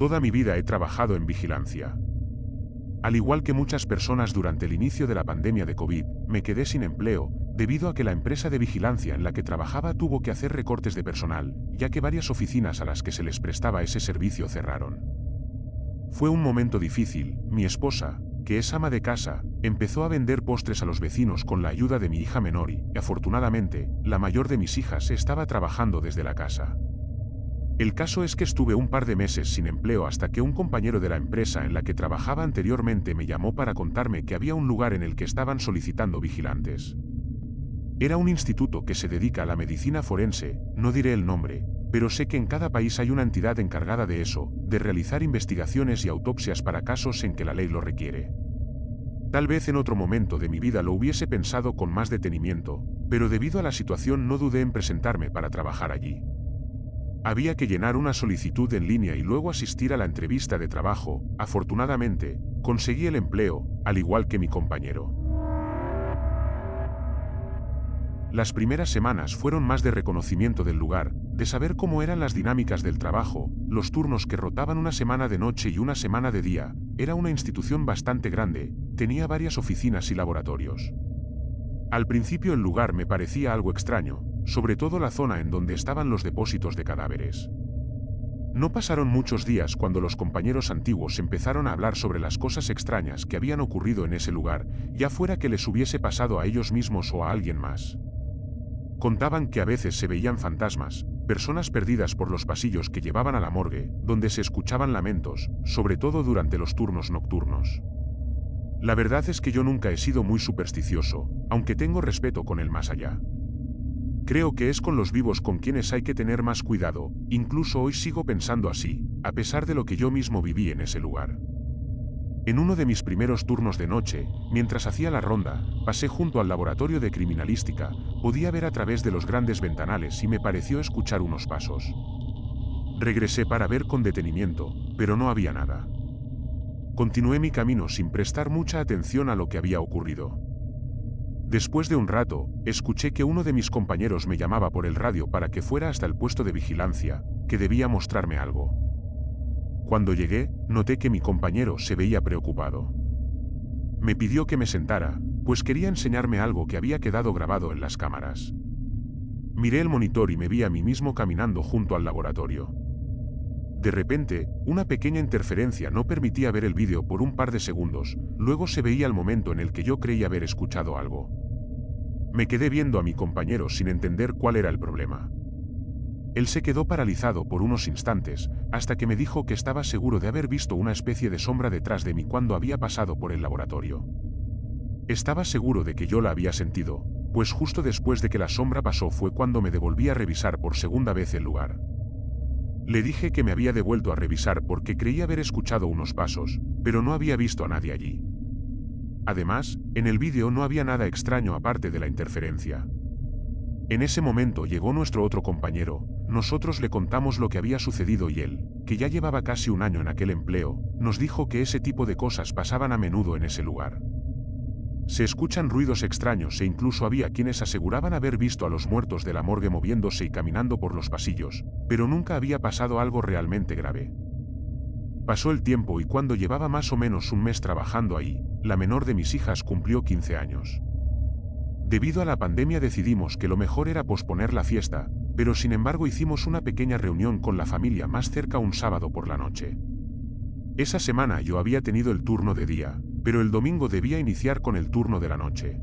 Toda mi vida he trabajado en vigilancia. Al igual que muchas personas durante el inicio de la pandemia de COVID, me quedé sin empleo, debido a que la empresa de vigilancia en la que trabajaba tuvo que hacer recortes de personal, ya que varias oficinas a las que se les prestaba ese servicio cerraron. Fue un momento difícil. Mi esposa, que es ama de casa, empezó a vender postres a los vecinos con la ayuda de mi hija menor y, afortunadamente, la mayor de mis hijas estaba trabajando desde la casa. El caso es que estuve un par de meses sin empleo hasta que un compañero de la empresa en la que trabajaba anteriormente me llamó para contarme que había un lugar en el que estaban solicitando vigilantes. Era un instituto que se dedica a la medicina forense, no diré el nombre, pero sé que en cada país hay una entidad encargada de eso, de realizar investigaciones y autopsias para casos en que la ley lo requiere. Tal vez en otro momento de mi vida lo hubiese pensado con más detenimiento, pero debido a la situación no dudé en presentarme para trabajar allí. Había que llenar una solicitud en línea y luego asistir a la entrevista de trabajo. Afortunadamente, conseguí el empleo, al igual que mi compañero. Las primeras semanas fueron más de reconocimiento del lugar, de saber cómo eran las dinámicas del trabajo, los turnos que rotaban una semana de noche y una semana de día. Era una institución bastante grande, tenía varias oficinas y laboratorios. Al principio el lugar me parecía algo extraño, sobre todo la zona en donde estaban los depósitos de cadáveres. No pasaron muchos días cuando los compañeros antiguos empezaron a hablar sobre las cosas extrañas que habían ocurrido en ese lugar, ya fuera que les hubiese pasado a ellos mismos o a alguien más. Contaban que a veces se veían fantasmas, personas perdidas por los pasillos que llevaban a la morgue, donde se escuchaban lamentos, sobre todo durante los turnos nocturnos. La verdad es que yo nunca he sido muy supersticioso, aunque tengo respeto con el más allá. Creo que es con los vivos con quienes hay que tener más cuidado, incluso hoy sigo pensando así, a pesar de lo que yo mismo viví en ese lugar. En uno de mis primeros turnos de noche, mientras hacía la ronda, pasé junto al laboratorio de criminalística, podía ver a través de los grandes ventanales y me pareció escuchar unos pasos. Regresé para ver con detenimiento, pero no había nada. Continué mi camino sin prestar mucha atención a lo que había ocurrido. Después de un rato, escuché que uno de mis compañeros me llamaba por el radio para que fuera hasta el puesto de vigilancia, que debía mostrarme algo. Cuando llegué, noté que mi compañero se veía preocupado. Me pidió que me sentara, pues quería enseñarme algo que había quedado grabado en las cámaras. Miré el monitor y me vi a mí mismo caminando junto al laboratorio. De repente, una pequeña interferencia no permitía ver el vídeo por un par de segundos, luego se veía el momento en el que yo creí haber escuchado algo. Me quedé viendo a mi compañero sin entender cuál era el problema. Él se quedó paralizado por unos instantes, hasta que me dijo que estaba seguro de haber visto una especie de sombra detrás de mí cuando había pasado por el laboratorio. Estaba seguro de que yo la había sentido, pues justo después de que la sombra pasó fue cuando me devolví a revisar por segunda vez el lugar. Le dije que me había devuelto a revisar porque creía haber escuchado unos pasos, pero no había visto a nadie allí. Además, en el vídeo no había nada extraño aparte de la interferencia. En ese momento llegó nuestro otro compañero, nosotros le contamos lo que había sucedido y él, que ya llevaba casi un año en aquel empleo, nos dijo que ese tipo de cosas pasaban a menudo en ese lugar. Se escuchan ruidos extraños e incluso había quienes aseguraban haber visto a los muertos de la morgue moviéndose y caminando por los pasillos, pero nunca había pasado algo realmente grave. Pasó el tiempo y cuando llevaba más o menos un mes trabajando ahí, la menor de mis hijas cumplió 15 años. Debido a la pandemia decidimos que lo mejor era posponer la fiesta, pero sin embargo hicimos una pequeña reunión con la familia más cerca un sábado por la noche. Esa semana yo había tenido el turno de día, pero el domingo debía iniciar con el turno de la noche.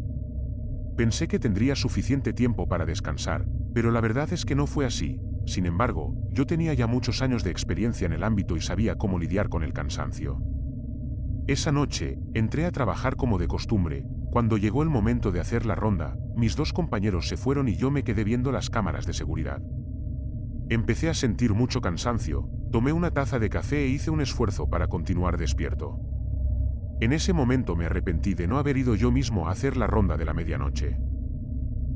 Pensé que tendría suficiente tiempo para descansar, pero la verdad es que no fue así. Sin embargo, yo tenía ya muchos años de experiencia en el ámbito y sabía cómo lidiar con el cansancio. Esa noche, entré a trabajar como de costumbre. Cuando llegó el momento de hacer la ronda, mis dos compañeros se fueron y yo me quedé viendo las cámaras de seguridad. Empecé a sentir mucho cansancio, tomé una taza de café e hice un esfuerzo para continuar despierto. En ese momento me arrepentí de no haber ido yo mismo a hacer la ronda de la medianoche.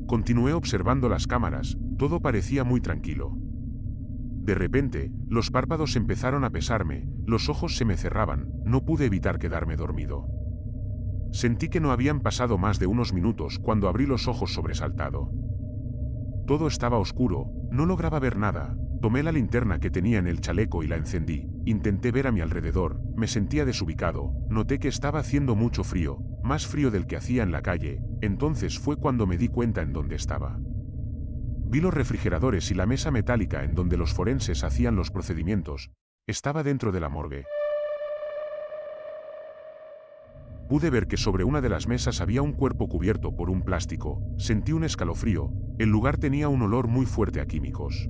Continué observando las cámaras, todo parecía muy tranquilo. De repente, los párpados empezaron a pesarme, los ojos se me cerraban, no pude evitar quedarme dormido. Sentí que no habían pasado más de unos minutos cuando abrí los ojos sobresaltado. Todo estaba oscuro, no lograba ver nada, tomé la linterna que tenía en el chaleco y la encendí, intenté ver a mi alrededor, me sentía desubicado, noté que estaba haciendo mucho frío, más frío del que hacía en la calle, entonces fue cuando me di cuenta en dónde estaba. Vi los refrigeradores y la mesa metálica en donde los forenses hacían los procedimientos, estaba dentro de la morgue. Pude ver que sobre una de las mesas había un cuerpo cubierto por un plástico, sentí un escalofrío, el lugar tenía un olor muy fuerte a químicos.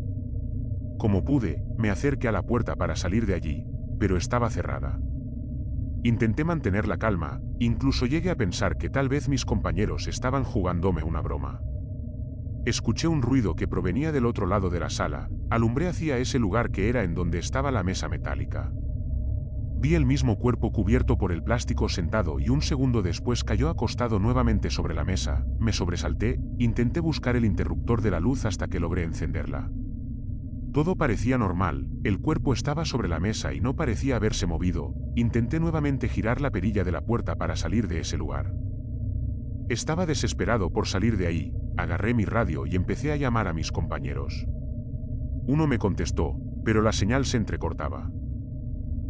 Como pude, me acerqué a la puerta para salir de allí, pero estaba cerrada. Intenté mantener la calma, incluso llegué a pensar que tal vez mis compañeros estaban jugándome una broma. Escuché un ruido que provenía del otro lado de la sala, alumbré hacia ese lugar que era en donde estaba la mesa metálica. Vi el mismo cuerpo cubierto por el plástico sentado y un segundo después cayó acostado nuevamente sobre la mesa, me sobresalté, intenté buscar el interruptor de la luz hasta que logré encenderla. Todo parecía normal, el cuerpo estaba sobre la mesa y no parecía haberse movido, intenté nuevamente girar la perilla de la puerta para salir de ese lugar. Estaba desesperado por salir de ahí, agarré mi radio y empecé a llamar a mis compañeros. Uno me contestó, pero la señal se entrecortaba.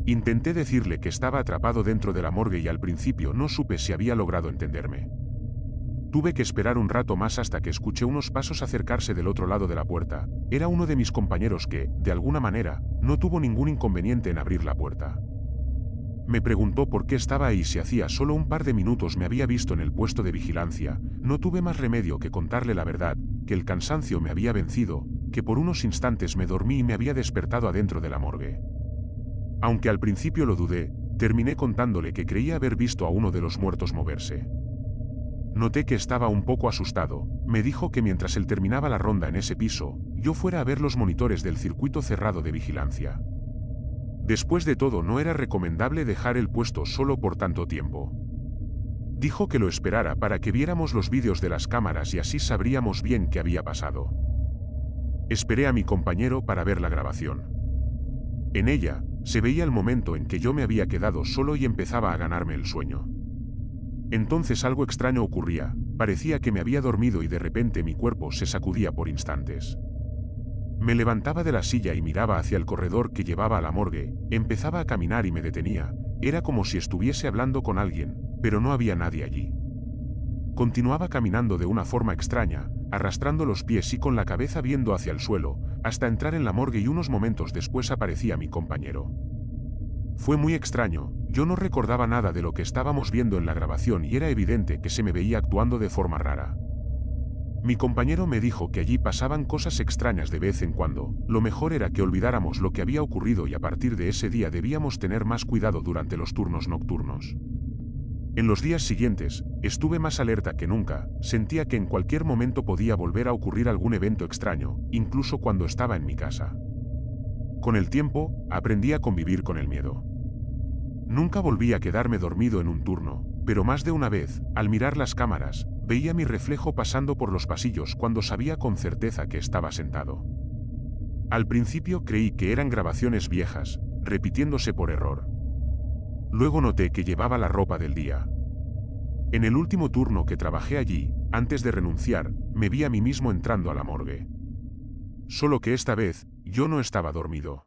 Intenté decirle que estaba atrapado dentro de la morgue y al principio no supe si había logrado entenderme. Tuve que esperar un rato más hasta que escuché unos pasos acercarse del otro lado de la puerta. Era uno de mis compañeros que, de alguna manera, no tuvo ningún inconveniente en abrir la puerta. Me preguntó por qué estaba ahí si hacía solo un par de minutos me había visto en el puesto de vigilancia. No tuve más remedio que contarle la verdad, que el cansancio me había vencido, que por unos instantes me dormí y me había despertado adentro de la morgue. Aunque al principio lo dudé, terminé contándole que creía haber visto a uno de los muertos moverse. Noté que estaba un poco asustado, me dijo que mientras él terminaba la ronda en ese piso, yo fuera a ver los monitores del circuito cerrado de vigilancia. Después de todo no era recomendable dejar el puesto solo por tanto tiempo. Dijo que lo esperara para que viéramos los vídeos de las cámaras y así sabríamos bien qué había pasado. Esperé a mi compañero para ver la grabación. En ella, se veía el momento en que yo me había quedado solo y empezaba a ganarme el sueño. Entonces algo extraño ocurría, parecía que me había dormido y de repente mi cuerpo se sacudía por instantes. Me levantaba de la silla y miraba hacia el corredor que llevaba a la morgue, empezaba a caminar y me detenía, era como si estuviese hablando con alguien, pero no había nadie allí. Continuaba caminando de una forma extraña, arrastrando los pies y con la cabeza viendo hacia el suelo, hasta entrar en la morgue y unos momentos después aparecía mi compañero. Fue muy extraño, yo no recordaba nada de lo que estábamos viendo en la grabación y era evidente que se me veía actuando de forma rara. Mi compañero me dijo que allí pasaban cosas extrañas de vez en cuando, lo mejor era que olvidáramos lo que había ocurrido y a partir de ese día debíamos tener más cuidado durante los turnos nocturnos. En los días siguientes, estuve más alerta que nunca, sentía que en cualquier momento podía volver a ocurrir algún evento extraño, incluso cuando estaba en mi casa. Con el tiempo, aprendí a convivir con el miedo. Nunca volví a quedarme dormido en un turno, pero más de una vez, al mirar las cámaras, veía mi reflejo pasando por los pasillos cuando sabía con certeza que estaba sentado. Al principio creí que eran grabaciones viejas, repitiéndose por error. Luego noté que llevaba la ropa del día. En el último turno que trabajé allí, antes de renunciar, me vi a mí mismo entrando a la morgue. Solo que esta vez, yo no estaba dormido.